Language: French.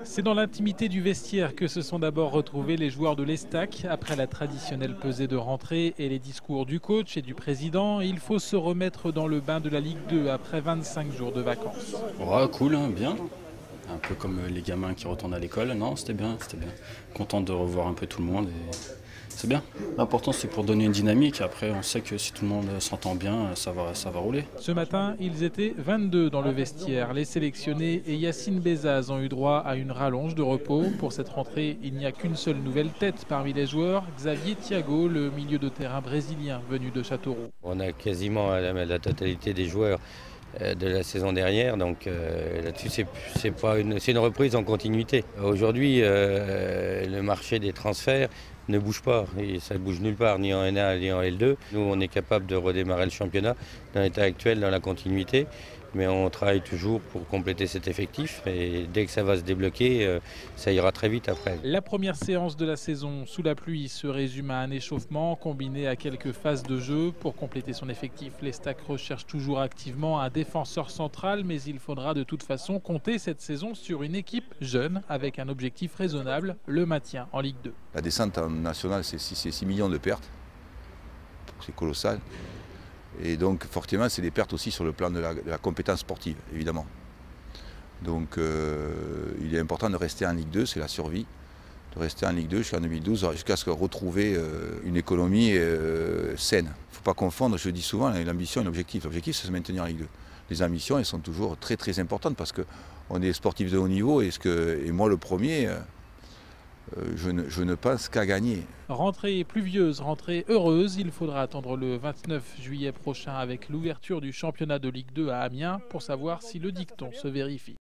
C'est dans l'intimité du vestiaire que se sont d'abord retrouvés les joueurs de l'Estac. Après la traditionnelle pesée de rentrée et les discours du coach et du président, il faut se remettre dans le bain de la Ligue 2 après 25 jours de vacances. Ouais, cool, hein, bien. Un peu comme les gamins qui retournent à l'école. Non, c'était bien, c'était bien. Content de revoir un peu tout le monde et c'est bien. L'important, c'est pour donner une dynamique. Après, on sait que si tout le monde s'entend bien, ça va rouler. Ce matin, ils étaient 22 dans le vestiaire. Les sélectionnés et Yacine Bezaz ont eu droit à une rallonge de repos. Pour cette rentrée, il n'y a qu'une seule nouvelle tête parmi les joueurs, Xavier Thiago, le milieu de terrain brésilien venu de Châteauroux. On a quasiment la totalité des joueurs de la saison dernière, donc là-dessus c'est une reprise en continuité. Aujourd'hui, le marché des transferts ne bouge pas, et ça ne bouge nulle part, ni en N1 ni en L2. Nous, on est capable de redémarrer le championnat dans l'état actuel, dans la continuité, mais on travaille toujours pour compléter cet effectif, et dès que ça va se débloquer, ça ira très vite après. La première séance de la saison sous la pluie se résume à un échauffement combiné à quelques phases de jeu. Pour compléter son effectif, l'Estac recherche toujours activement un défenseur central, mais il faudra de toute façon compter cette saison sur une équipe jeune avec un objectif raisonnable, le maintien en Ligue 2. La descente en nationale, c'est 6 millions de pertes, c'est colossal. Et donc forcément, c'est des pertes aussi sur le plan de la compétence sportive, évidemment. Donc il est important de rester en Ligue 2, c'est la survie. De rester en Ligue 2 jusqu'en 2012, jusqu'à ce qu'on retrouve une économie saine. Il ne faut pas confondre, je le dis souvent, l'ambition et l'objectif. L'objectif, c'est de se maintenir en Ligue 2. Les ambitions, elles sont toujours très très importantes parce qu'on est sportif de haut niveau et moi le premier, je ne pense qu'à gagner. Rentrée pluvieuse, rentrée heureuse, il faudra attendre le 29 juillet prochain avec l'ouverture du championnat de Ligue 2 à Amiens pour savoir si le dicton se vérifie.